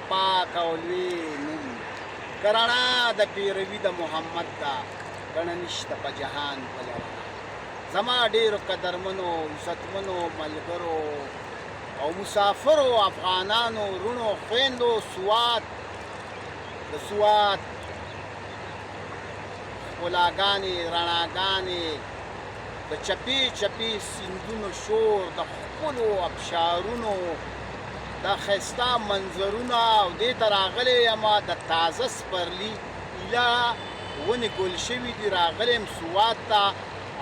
پاک او لوی نوم که رڼا د پیروي د محمد ده ګڼه نشته په جهان بله رڼا زما ډېرو قدرمنو عزتمنو ملګرو او مسافرو افغانانو وروڼو خویندو سوات د سوات ښکلاګانې رڼاګانې د چپې چپې سیندونو شور د ښکلو ابشارونو دا ښایسته منظرونه او دې ته راغلی یم د تازه سپرلي ایله ونې ګل شوي دي راغلی یم سوات ته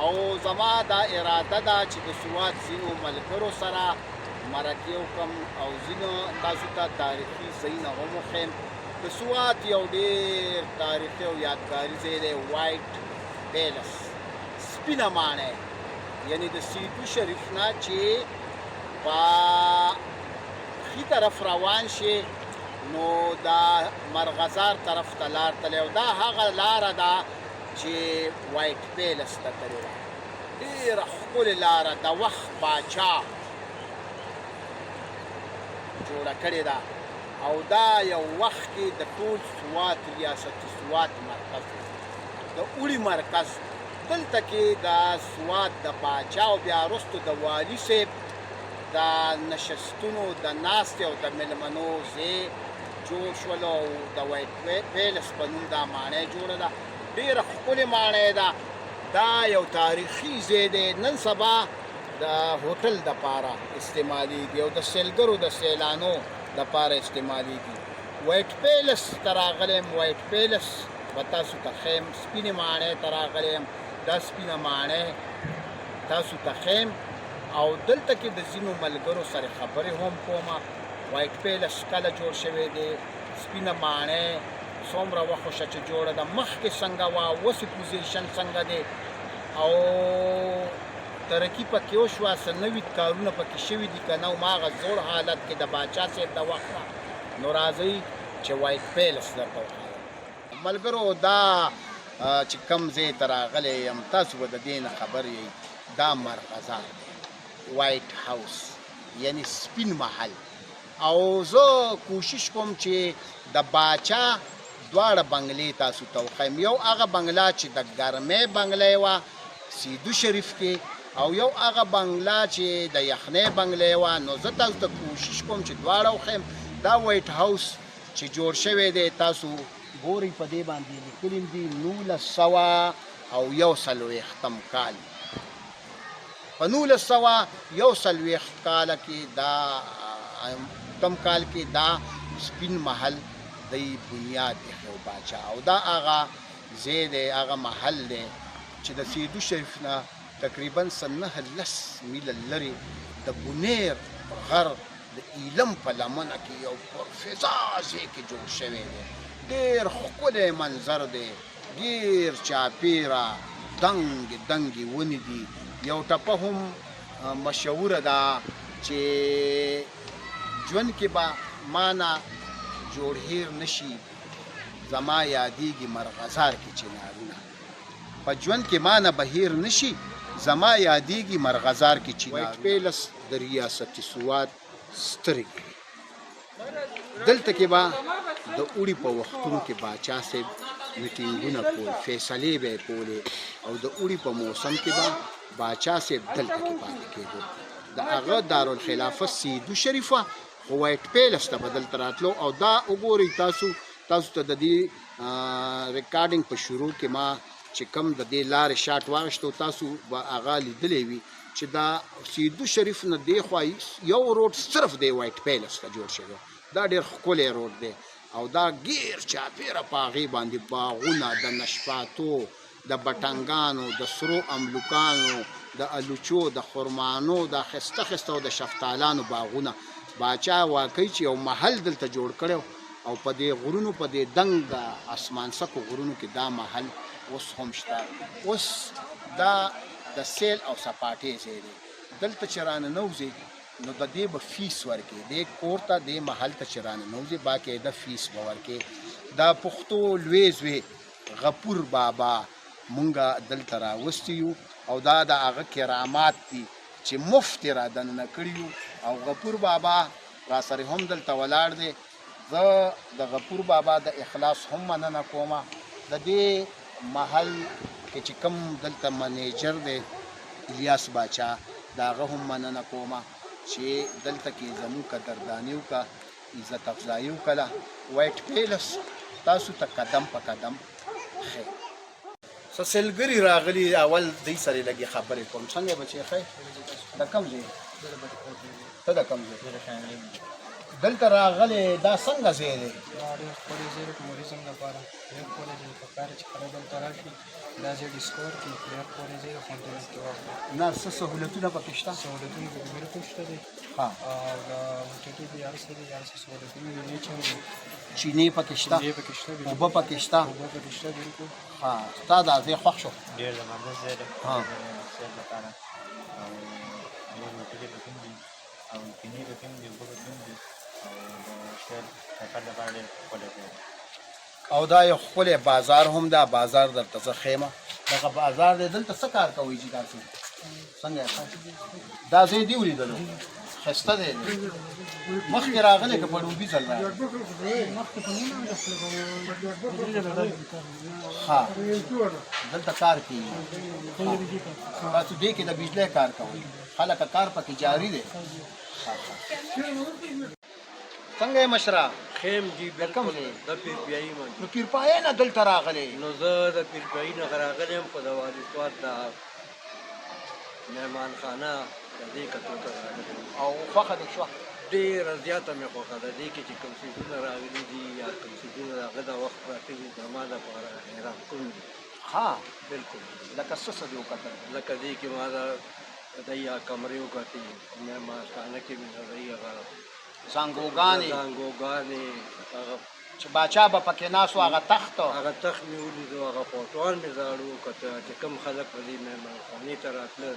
او زما دا اراده ده چې د سوات ځینو ملګرو سره مرکې وکړم او ځینو تاسو ته تاریخي ځایونه هم وښیم د سوات یو ډېر تاریخي او یادګاري ځای دی وایټ پیلس سپینه ماڼۍ یعنې د سیدو شریف نه چې په ښي طرف روان شي نو دا مرغزار طرف ته لار تللی او دا هغه لاره ده چې وایټ پیلس ته تلې ده ډېره ښکلې لاره د وخت باچا جوړه کړې ده او دا یو وخت کې د ټول سوات ریاستي سوات مرکز د اوړي مرکز دلته کې د سوات د باچا او بیا وروستو د والي صاحب د نشستونو د ناستې او د مېلمنو ځای جوړ شول او د وایټ پیلس په نوم دا ماڼۍ جوړه ده ډېره ښکلې ماڼۍ ده دا یو تاریخي ځای دی نن سبا د هوټل دپاره استعمالیږي او د سیلګرو د سیلانو دپاره استعمالیږي وایټ پیلس ته راغلی یم وایټ پیلس به تاسو ته ښیم سپینې ماڼۍ ته راغلی یم دا سپینه ماڼۍ تاسو ته ښیم او دلته کې د ځینو ملګرو سره خبرې هم کومه وایټ پیلس کله جوړ شوی دی سپینه ماڼۍ څومره وخوشه چې جوړه ده مخکې څنګه وه اوس پوزیشن څنګه دی او ترقي پکې وشوه څه نوي کارونه پکې شوي دي که نه هماغه زوړ حالت کې د باچا صاحب د وخت نو راځئ چې وایټ پیلس درته وښایم ملګرو دا چې کوم ځای ته راغلی یم تاسو به د دې نه خبر یئ دا مرغزار دی وایټ هاوس یعنی سپین محل او زه کوشش کوم چې د باچا دواړه بنګلې تاسو ته وښیم یو هغه بنګله چې د ګرمۍ بنګلی وه سیدو شریف کې او یو هغه بنګله چې د یخنۍ بنګلی وه نو زه تاسو ته کوشش کوم چې دواړه وښیم دا وایټ هاوس چې جوړ شوی دی تاسو ګورئ په دې باندې لیکلي دي 1941 کال په 1941 کال کې دا کم کال کې دا سپین محل د بنیاد ایښی باچا او دا هغه ځای دی هغه محل دی چې د سیدو شریف نه تقریبا څه 9 میله لرې د بونیر غر د ایلم په لمنه کې یو پرفضا ځای کې جوړ شوی دی ډېر ښکلی منظر دی ډېر چاپېره دنګې دنګې ونې دي یو ټپه هم مشهوره ده چې ژوند کې به ما نه جوړ هیر نشي زما یادېږي مرغزار کې چنارونه په ژوند کې ما نه به هیر نشي زما یادېږي مرغزار کې چنارونه وایټ پیلس د ریاست سوات سترګې دلته کې به د اوړي په وختونو کې باچا صاحب میټینګونه کول فیصلې به یې کولې او د اوړي په موسم کې به باچا صاحب دلته کې پاتې کېدو د هغه دارالخلافه سیدو شریفه خو وایټ پیلس ته به دلته راتلو او دا وګورئ تاسو ته د دې ریکارډینګ په شروع کې ما چې کوم د دې لارې شاټ واخیستو تاسو به هغه لیدلی وي چې دا سیدو شریف نه دې خوا یو روډ صرف دی وایټ پیلس ته جوړ شوی دا ډېر ښکلی روډ دی او دا ګیر چاپېره په هغې باندې باغونه د نشپاتو د بټنګانو د سرو املوکانو د الوچو د خرمانو د ښایسته ښایسته او د شفتالانو باغونه باچا واقعي چې یو محل دلته جوړ کړی او په دې غرونو په دې دنګ اسمان څکو غرونو کې دا محل اوس هم شته اوس دا د سیل او سپاټې ځای دی دلته چې راننوځې نو د دې به فیس ورکړې دې کور ته دې محل ته چې راننوځې باقاعده فیس به ورکړې دا پښتو لوی زوی غفور بابا مونږه دلته راوستی یو او دا د هغه کرامات دي چې مفت را دننه کړي یو او غفور بابا را سره هم دلته ولاړ دی زه د غفور بابا د اخلاص هم مننه کومه. د دې محل کې چې کوم دلته منیجر دی الیاس باچا، د هغه هم مننه کومه چې دلته کې زموږ قدرداني وکړه، عزت افزایي وکړه. وایټ پیلس تاسو ته قدم په قدم خیر. څه سلګري راغلي، اول دوی سره لږې خبرې کوم. څنګه بچې خیر؟ د کوم ځای؟ ته د کوم ځای؟ دلته راغلی دا څنګه ځای دی؟ دا ډېر ښکلی ځای دی د ټوریزم لپاره، ډېر ښکلی ځای دی. پکار چې خلک دلته راشي دا ځای ډسکور کړي. ډېر ښکلی ځای دی، خوندونه پکې واخلي. نه څه سهولتونه پکې شته؟ سهولتونه پکې بالکل شته دی. ها، او د هوټلي دي، هر څه دي، هر څه سهولتونه دي. نیچن دي، چینې پکې شته، چینې پکې شته، اوبه پکې شته. اوبه پکې شته بالکل. ها، ستا دا ځای خوښ شو؟ ډېر زبردست ځای دی ها. سیر لپاره. او ډېر هوټلې پکې هم دي او چینې پکې هم دي، اوبه پکې هم دي او د سیر سفر لپاره ډېر ښکلی ځای دی. او دا یو ښکلی بازار هم ده. بازار درته زه ښیمه. دغه بازار دی. دلته څه کار کوئ چې تاسو؟ څنګه دا ځای دې ولیدلو؟ ښایسته دی. مخکې راغلی که په لومبي ځل راغلی؟ ها، دلته کار کېږي. تاسو دې کې د بجلی کار کوئ. خلکه کار پکې جاري دی. څنګه یې مشره؟ خیم جی د کوم بالکل ځای؟ د پیرپیایي من نو پیرپایه نه دلته راغلی؟ نو زه د پیرپیایي نه راغلی یم، خو د والي د مهمان خانه د دې کتو ته راغلی یم. او خوښه دې شوه؟ ډېره زیاته مې خوښه ده دې کې چې کوم څیزونه راغلي دي یا کوم څیزونه د هغه د وخت پراته دي زما لپاره حیران کون دي. ها، بالکل لکه څه دې وکتل؟ لکه دې کې ما د یا کمرې وکتې، مهمان خانه کې مې د هغه زانګوګانې زانګوګانې، هغه چې باچا به پکې ناست و، هغه تخت. هغه تخت مې ولیدو، هغه فوټوان مې زاړه وکته چې کوم خلک په دې مهمانخانې ته راتله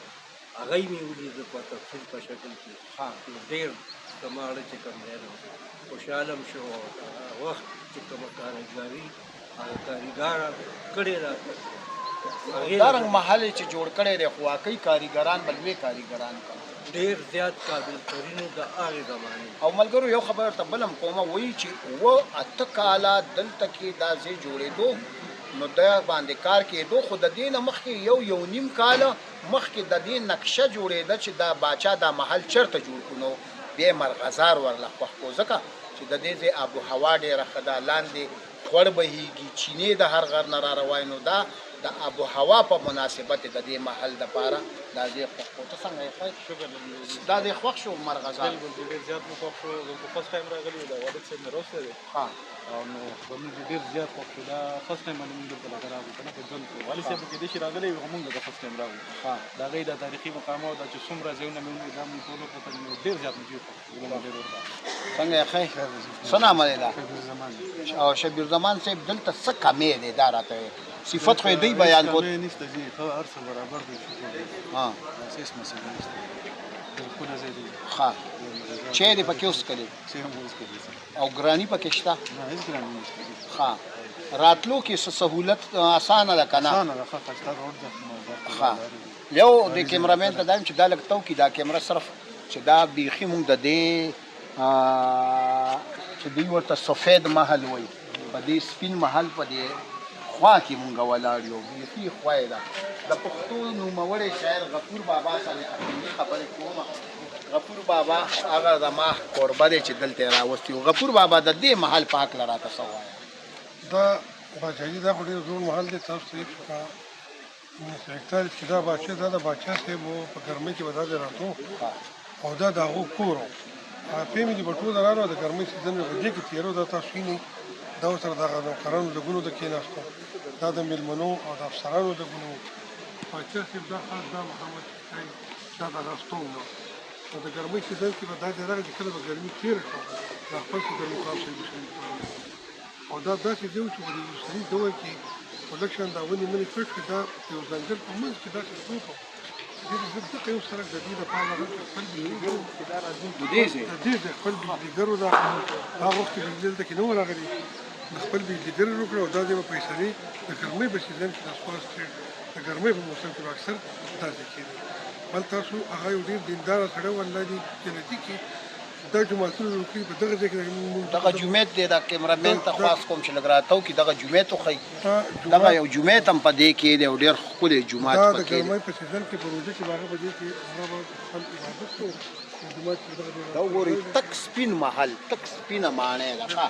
هغه یې مې ولیدو په تفصیل په شکل کې. ها، نو ډېر زما اړه چې کوم دی نو خوشحاله م شو. هغه وخت چې کومه کارګري هغه کارګار کړې ده دارنګ محل چې جوړ کړی دی، خو واقعي کاریګران به لوی کاریګران کړي. ډېر زیات قابل ترینو د هغې زمانې. او ملګرو یو خبره ته بل هم کومه، وایي چې 8 کاله دلته کې دا ځای جوړېدو، نو دا باندې کار کېدو، خو د دې نه مخکې یو نیم کاله مخکې د دې نقشه جوړېده چې دا باچا دا محل چېرته جوړ کړو. نو بیا مرغزار ورله خوښ کړو، ځکه چې د دې ځای آب و هوا ډېره ښه ده، لاندې خوړ بهیږي، چینې د هر غر نه را روانې. نو دا د آب و هوا په مناسبت د دې محل دپاره دا ځای خوښ کړو. ته څنګه یې خیر؟ دا ځای خوښ شو مرغزار؟ بالکل ډېر زیات مو خوښ شو. زه په فرست ټایم راغلی وم، د والد صاحب نه راوستی دی ها، او نو زموږ ډېر زیات خوښ شو. دا فرست ټایم باندې مونږ دلته لکه راغلو که نه په ژوند کې. والد صاحب کېدای شي راغلی وي، خو مونږ دلته فرست ټایم راغلو. ها، د هغې دا تاریخي مقامات دا چې څومره ځایونه مې ولیدل دا مونږ ټول وکتل، نو ډېر زیات مو ډېر خوښ شو. زما ډېر ورته څنګه یې خیر؟ څه نامه دی دا؟ شکر زمان او شبیر زمان صاحب دلته څه کمی دی دا راته صفت خو یې دوی بیان کړو. کمی نشته جي، ښه هر څه برابر دی، شکر دی. ها، داسې هېڅ مسله نشته. ډېر ښکلی ځای دی. ښه. چای دې پکې وڅښلی چای هم وڅښلی شي. او ګراني پکې شته؟ نه هېڅ ګراني نشته. ښه. راتلو کې څه سهولت اسانه ده که نه؟ اسانه ده، ښه ښایسته روډ ده. ښه. یو د کیمرامین ته دا یم چې دا لږ تو کړي دا کیمره، صرف چې دا بیخي مونږ د دې چې دوی ورته سفید محل وایي، په دې سپین محل په دې خوا کې مونږ ولاړ یو، بیخي خوا یې ده. د پښتو نوموړی شاعر غفور بابا سره حقیقي خبرې کومه. غفور بابا هغه زما کوربه دی چې دلته یې راوستی و. غفور بابا د دې محل په هکله راته څه ووایه؟ دا باچاجي دا خو ډېر زوړ محل دی. تاسو ته یې په 1941 کې دا باچا دا د باچا صاحب و، په ګرمۍ کې به دا ځای راتلو او دا د هغو کور و. فیملي به ټول راغلو، د ګرمۍ سیزن مې په دې کې تېرو. دا تاسو وینئ دا ورسره دغه نوکرانو لږونو ته کېناستو، دا د مېلمنو او د افسرانو لږونو و. باچا صاحب دا خاص دا محمد شفیع دا دغه ستون و. نو د ګرمۍ سیزن کې به دا ځای راغی چې کله به ګرمي تېره شوه دا خپل فکر مقام صاحب شریف او دا داسې ځای و چې په دې روسري ډول کې پروډکشن دا ونې منې کټ کړي، دا یو ځنګل په منځ کې داسې پروت و. دې دغه یو سړک د دې لپاره راغلی چې خپل بجلیګرو د دې ځای خپل بجلیګرو دا هغه وخت کې بجلي دلته کې نه و راغلي، د خپل بجلیګر یې وکړه او دا ځای به فیصلې د ګرمۍ په سیزن کې د اسپاس د ګرمۍ په موسم کې به اکثر دا ځای کېدی. بل تاسو هغه یو ډېر دینداره سړی و، الله دې جنتي کړي. دا جوماتونه وکړي په دغه ځای کې موږ دغه جمعیت دی دا کیمرامین ته خواست کوم چې لږ راته وکړي دغه جمعیت وښیي دا دغه جومات یو جمعیت هم په دې کې دی او ډېر ښکلی جومات دا د پکې دی ګرمۍ په سیزن کې په روژه کې به هغه په دې کې هغه به خلک عبادت کوي جومات کې دغه ډېر دا وګورئ تک سپین محل تک سپینه ماڼۍ ده ښه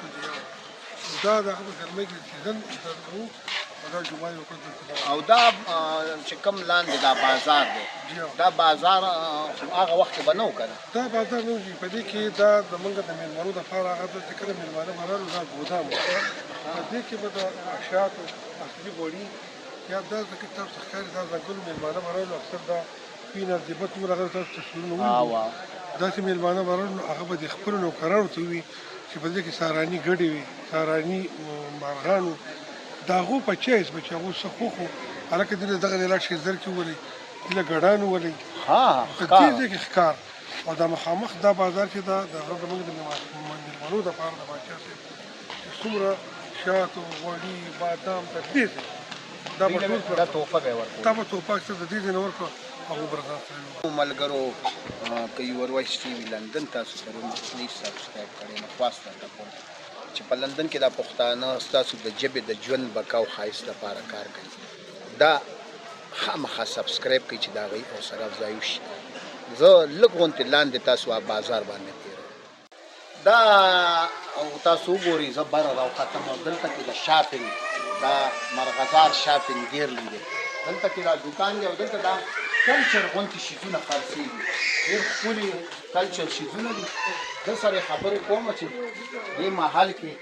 دا د هغه په ګرمۍ کې سیزن وو او دا جومات یو کړ او دا چې کوم لاندې دا بازار دی دا بازار هغه وخت کې به نه و که نه دا بازار نه وي په دې کې دا زمونږ د مېلمنو دپاره هغه ده چې کله مېلمانه به رالو دا ګودام و په دې کې به د اشیاتو اصلي غوړي یا دا ځکه تاسو ته ښکاري دا ځنګلو مېلمانه به رالو اکثر دا سپین ارزیبه څومره هغه تاسو تصویرونه ولیدل داسې مېلمانه به رالو نو هغه به د خپلو نوکرانو ته وي چې په دې کې ساراني ګډې وي ساراني مارغان وو د هغو په چایس به چې هغو څه خوښ وو هلکه دې له دغه لیلا شیزر کې ولئ دې له ګډان وولئ ها په دې ځای کې ښکار او دا مخامخ دا بازار چې دا د هغه زموږ د مېلمنو دپاره د باچا صاحب چې څومره شاتو غوړي بادام د دې ځای دا به ټول دا تحفه به یې ورکوي دا به توپاک سره د دې ځای نه ورکړه هغو به رضا سره ملګرو که یور وایس ټي وي لندن تاسو سره پلیز سبسکرایب کړئ نو خواست درته کوم چې په لندن کې دا پښتانه ستاسو د ژبې د ژوند بقا او ښایست لپاره کار کوي دا خامخا سبسکرایب کړئ چې د هغوی حوصله افزایي وشي زه لږ غونتې لاندې تاسو بازار باندې تېروم دا او تاسو وګورئ زه بره راوختم او دلته کې د شاپینګ دا مرغزار شاپینګ ګیرلی دی دلته کې دا دوکان دی او دلته دا کلچر غونتې شیزونه خرڅېږي ډېر ښکلي کلچر شیزونه دي زه سره خبرې کوم چې دې محل کې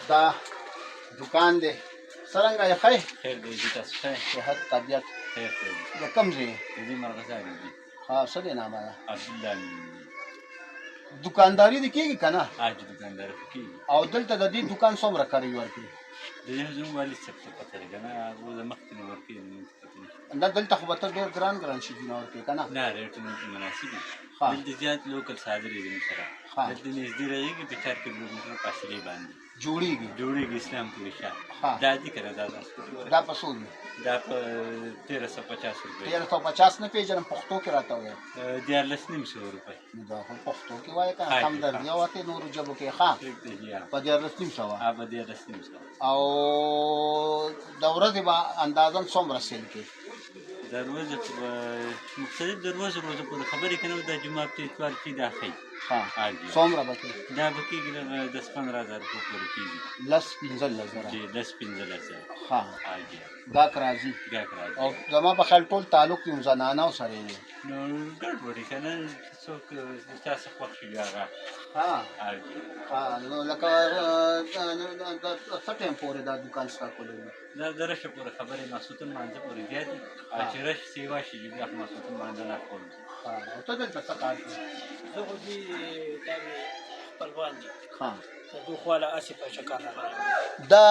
دا دوکان دی څرنګه یې ښی خیر دی جی تاسو ښه صحت طبیعت خیر دی د کوم ځای د دې مرغزار دی ها څه دی نامه ده عبدالله نوم دی. دوکانداري دې کېږي که نه حاج دکاندار کېږي او دلته د دې دوکان څومره کاري ورکړي د دې زموږ والي صاحب ته پته لري که نه هغه د مخکې نه ورکوي نو پته نشته دا دلته خو به ته ډېر ګران شیزونه ورکوي که نه نه ریټونه مناسب دي ښه. دلته زیات لوکل صادرې دي سره ښه. دلته نږدې رهېږي په 4 کیلومتره فاصلې باندې جوړېږي جوړېږي اسلام پورې شا ښه. دا دي که نه دا دا په څو دي دا په 1350 روپۍ 1350 نه پېژنم پښتو کې راته وایه 14,500 روپۍ نو دا خو پښتو کې وایه که نه حاجي. همدردي او اتې نورو ژبو کې ښه پرېږدي یا په 14,500 به 14,500 او د ورځې به اندازاً څومره سیل کې د ورځې مختلف د ورځې پورې خبرې که نه دا جمعه په اتوار کې دا ښیي ها حاجي. څومره به کې دا به کېږي دغه 10-15,000 روپۍ پورې کېږي 10-15 زره چې 10-15,000 ها حاجي ګاک راځي ګاک راځي او زما په خیال ټول تعلق یې زنانو سره دی نو ګډوډي که نه څوک چا څه خوښ شي هغه ها حاجي ها نو لکه څه ټایم پورې دا دوکان ستا کولی وي دا د رشه پورې خبرې ماسوتن مانځه پورې بیا دي او چې رش سیوا شي بیا ماسوتن مانځه نه کول ها او ته دلته څه کار کوې زه خو دې دا مې خپلوان دي ها د دوی خواله هسې په چکر راغلی دا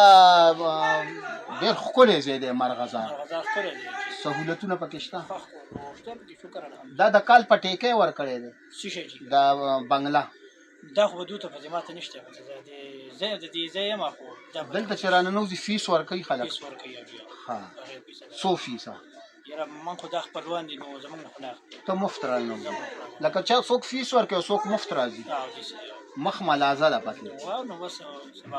ډېر ښکلی ځای دی مرغزار غذا ښکلی دی سهولتونه پکې شته خوښ کړو نو شته پکې شکر الحمدلله دا د کال په ټیکۍ ورکړی دی څه شی دي دا بنګله دا خو به دوی ته په ذمه ته نشته د دې ځای یم خو دا به دلته چې راننوځي فیس ورکوي خلک فیس ورکوي او بیا ها هغې پیسه ده. څو فیسه یاره من خو دا خپلوان دي نو زمونږ نه خو نه اخلي ته مفت راننوځي لکه چا څوک فیس ورکوي او څوک مفت راځي او داسې مخ ملازه ده پکې واو نو بس سبا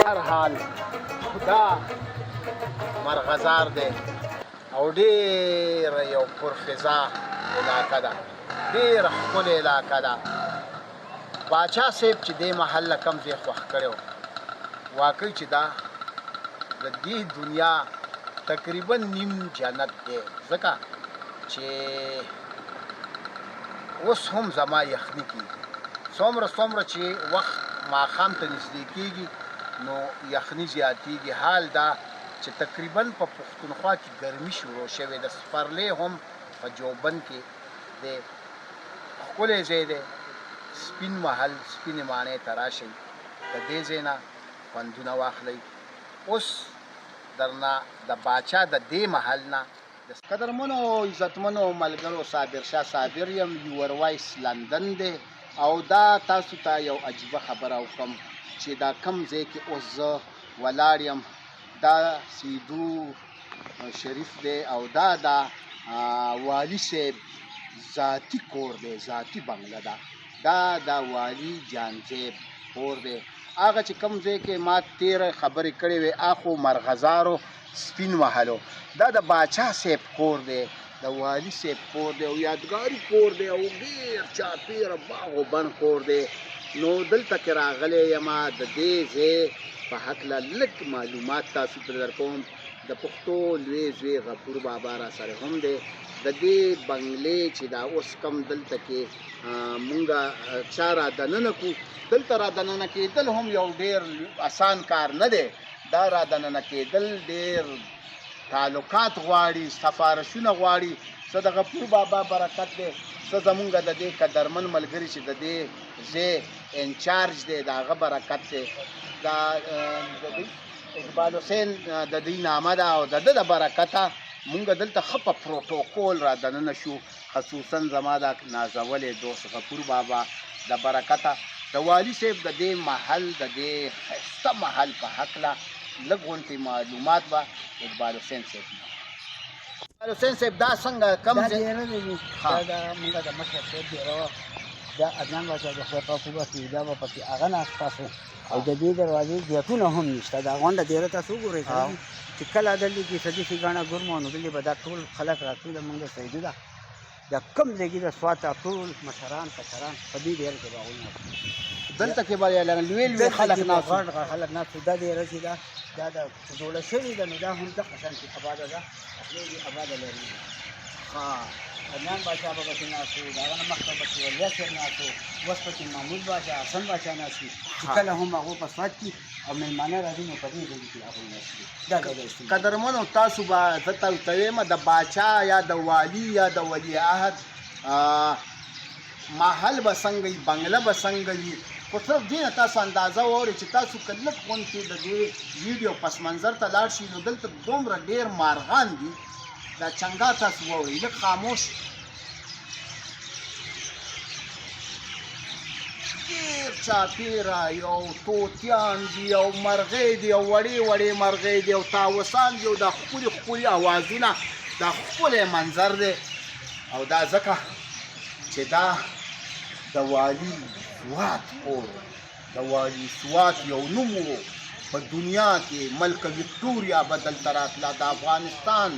هر حال دا مرغزار دی او ډېر یو پرفضا علاقه ده، ډېره ښکلې علاقه ده. باچا صاحب چې دې محل نه کوم ځای خوښ کړی و، واقعي چې دا د دې دنیا تقریبا نیم جنت دی، ځکه چې اوس هم زما یخني کېږي. څومره چې وخت ماښام ته نږدې کېږي نو یخني زیاتېږي. حال دا چې تقریبا په پښتونخوا کې ګرمي شروع شوې ده. سپرلی هم په جوبن کې دی، ښکلی ځای دی. سپین محل، سپینې ماڼۍ ته راشئ، د دې ځای نه خوندونه واخلئ. اوس درنه د باچا د دې محل نه قدرمنو عزتمنو ملګرو، صابر شاه صابر یم، یور وایس لندن دی. او دا تاسو ته یو عجیبه خبره وکړم چې دا کم ځای کې اوس زه ولاړ یم، دا سیدو شریف دی او دا والي صاحب ذاتي کور دی، ذاتي بنګله ده. دا د والي جانزیب کور دی. هغه چې کوم ځای کې ما تېره خبرې کړې وې اخو مرغزارو سپین محلو، دا د باچا صاحب کور دی، د والي صاحب کور دی او یادګاري کور دی او ډېر چاپېره باغ و بن کور دی. نو دلته کې راغلی یم د دې ځای په هکله لږ معلومات تاسو ته درکوم. د پښتو لوی زوی غفور بابا را سره هم دی. د دې بنګلې چې دا اوس کم دلته کې مونږه چا را دننه کړو، دلته را دننه کېدل هم یو ډېر اسان کار نه دی. دا را دننه کېدل ډېر تعلقات غواړي، سفارشونه غواړي. څه د غفور بابا برکت دی، څه زمونږ د دې قدرمن ملګري چې د دې ځای انچارج دی د هغه برکت دی. دا اقبال حسین د دوی نامه ده او د ده د برکته مونږ دلته ښه په پروتوکول را دننه شو، خصوصا زما دا نازولی دوست غفور بابا د برکته. د والي صاحب د دې محل، د دې ښایسته محل په هکله لږ غونتې معلومات به اقبال حسین صاحب اقبال حسین صاحب دا څنګه کم دا ډېره دی، دا موږ د مشر صاحب ډېره وه، دا ادنان باچا د خدای پاک وبخښي، دا به پکې هغه ناست و او د دې دروازې ګیټونه هم نشته. دا غونډه ډېره تاسو وګورئ چې کله دلته کې صدي ښېګڼه ګرمه نو دلته به دا ټول خلک راټوله مونږ سیدو ده دا کم ځای کې د سواته ټول مشران کشران په دې ډېر کې باغونه دلته کې به لوی لوی خلک ناست غټ غټ خلک ناست دا ډېره چې دا د جوړه شوې ده نو دا هم دغه شانتې آباده ده، ډېرې آباده لري. ادنان باچا به پکې ناست و، د هغه نه مخکې پکې ولیا صاحب ناست و، اوس پکې محمود باچا، حسن باچا ناست وي چې کله هم هغو په سوات کې او میلمانه راځي نو په دې ځای کې هغوی ناست وي. دا د قدرمنو تاسو به زه تاسو ته وایم د باچا یا د والي یا د ولیعهد محل به څنګه وي، بنګله به څنګه وي، خو صرف دې نه تاسو اندازه واورئ چې تاسو که لږ غونتې د دې ویډیو پس منظر ته لاړ شئ نو دلته دومره ډېر مارغان دي. دا چنګا تاسو واورئ، لږ خاموش ډېر چاپېره یو طوطیان دي او مرغۍ دي او وړې وړې مرغۍ دي او طاووسان دي او دا ښکلي ښکلي اوازونه، دا ښکلی منظر دی. او دا ځکه چې دا د والي سوات کور، د والي سوات یو نوم و په دنیا کې. ملکه وکټوریا به دلته راتله، د افغانستان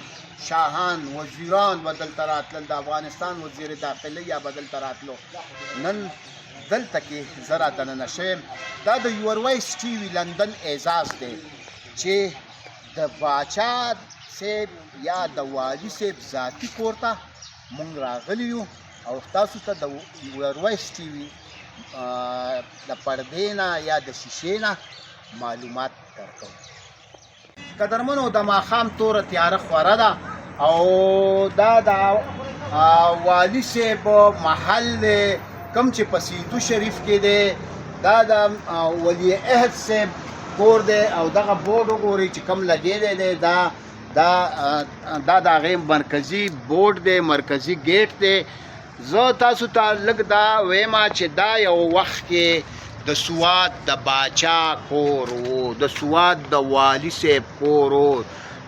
شاهان وزیران به دلته راتلل، د افغانستان وزیر داخلیه به دلته راتلو. نن دلته کې زه را دننه شویم. دا د یور وایس ټي وي لندن اعزاز دی چې د باچا صاحب یا د والي صاحب ذاتي کور ته مونږ راغلي یو او تاسو ته د یور وایس ټي وي د پردې نه یا د شیشې نه معلومات درکوو. قدرمنو د ماښام توره تیاره خوره ده او دا د والي صاحب محل دی کوم چې په سیدو شریف کې دی. دا د ولیعهد صاحب کور دی او دغه بورډ وګورئ چې کوم لګېدی دی، دا د هغې مرکزي بورډ دی، مرکزي ګیټ دی. زه تاسو ته لږ دا وایم چې دا یو وخت کې د سوات د باچا کور و، د سوات د والي صاحب کور و،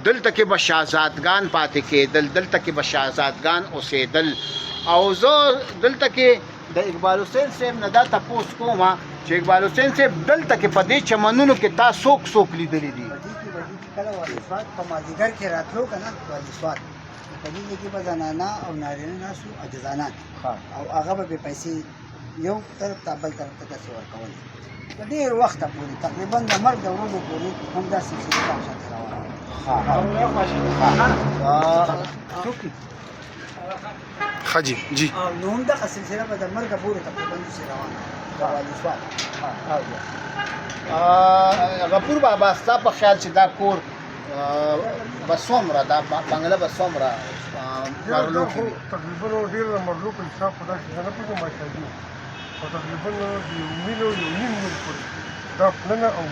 دلته کې به شهزادګان پاتې کېدل، دلته کې به شهزادګان اوسېدل. او زه دلته کې د اقبال حسین صاحب نه دا تپوس کوم چې اقبال حسین صاحب دلته کې په دې چمنونو کې تا څوک لیدلی دي؟ په دې کې به دې کله والي سوات په مازدیګر کې راتلو که نه والي سوات په دې کې به زنانه او نارینه ناست وو او جزانان او هغه به بې پیسې یو طرف ته بل طرف ته داسې ورکول. په ډېر وخته پورې تقریبا د مرګ د ورځو پورې همدا سلسله به همشاته روانه. हाँ जी जी نو همدغه سلسله به د مرګه پورې تقریبا داسې روانه د والي سوات. غفور بابا ستا په خیال چې دا کور به څومره دا بنګله به څومره مرلو کې وي؟ تقریبا ډېر د مرلو په حساب په داسې نه پوهېږم ماشاءالله او تقریبا د یو میل او یو نیم میل پورې دا پلنه او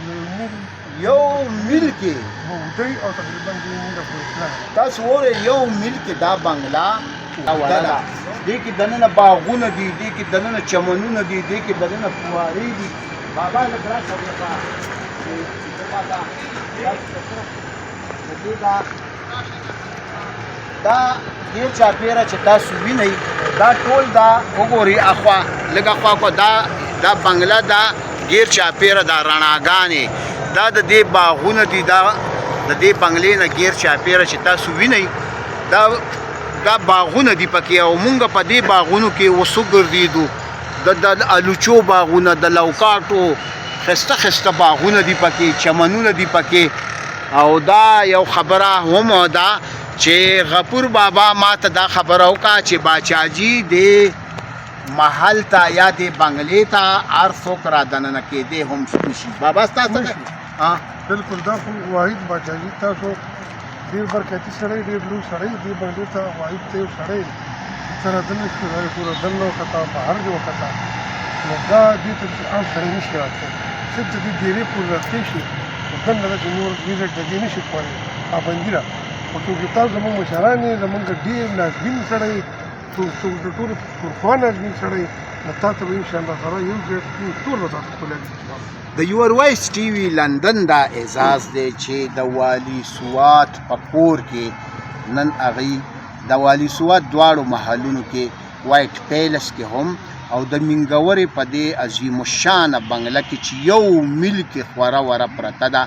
یو میل کې اوږدی او تقریبا 2 میله پورې پلنه. تاسو وګورئ یو میل کې دا بنګله اوږده ده. دې کې دننه باغونه دي، دې کې دننه چمنونه دي، دې کې دننه فوارې دي. بابا لږ راشه وروسته دا دې چاپېره چې تاسو وینئ دا ټول دا وګورئ اخوا لږ اخوا دا بنګله دا ګیر چاپېره دا رڼاګانې دا د دې باغونه دي، دا د دې بنګلې نه ګیر چاپېره چې تاسو وینئ دا باغونه دي پکې. او مونږ په دې باغونو کې اوس وګرځېدو، د الوچو باغونه، د لوکاټو ښایسته باغونه دي پکې، چمنونه دي پکې. او دا یو خبره هم ده چې غفور بابا ما ته دا خبره وکړه چې باچاجي دې محل ته یا دې بنګلې ته هر څوک را دننه کېدی هم شي. بابا ستاسو بالکل دا خو واحد باچاجي تاسو ډېر برکتي سړی، ډېر لوی سړی، دې بنګلې ته واحد ته یو سړی سره دننه شي پوره دننه وکته بهر دې وکته نو دا دې ته عام سړی نشي راتلی. صرف د دې ډېرې پورې راتلی شي نو دننه ده چې نور ویزټ د دې نشي کولی پابندي ده. خو څوک چې تاسو زموږ مشران یې زموږ ډېر نازبین سړی څوک د ټولو پرخوا نازبین سړی نو تا ته به انشاءالله سره یو ځای ټول به تاسو ښکلی د یور وایس ټي وي لندن دا اعزاز دی چې د والي سوات په کور کې نن هغوی د والي سوات دواړو محلونو کې وایټ پیلس کې هم او د منګورې په دې عظیم الشانه بنګله کې چې یو میل کې خوره وره پرته ده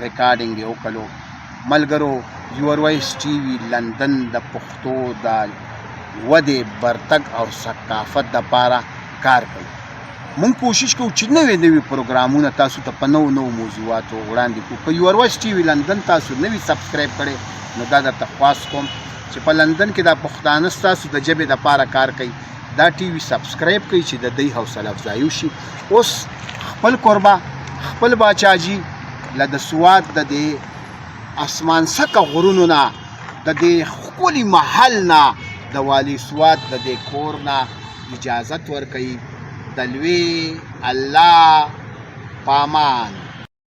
ریکارډینګ یې وکړو. ملګرو یور وایس ټي وي لندن د پښتو د ودې برتګ او ثقافت دپاره کار کوي. مونږ کوشش کوو چې نوې پروګرامونه تاسو ته په نوو موضوعاتو وړاندې کړو. که یور وایس ټي وي لندن تاسو نوي سبسکرایب کړئ نو دا درته خواست کوم چې په لندن کې دا پښتانه ستاسو د ژبې دپاره کار کوي. دا ټي وي سبسکرایب کړئ چې د دوی حوصله افزایي وشي. اوس خپل کوربه خپل باچاجي له د سوات د دې اسمان څکه غرونو نه د دې ښکلي محل نه د والي سوات د دې کور نه اجازت ورکوي. د لوی الله پامان.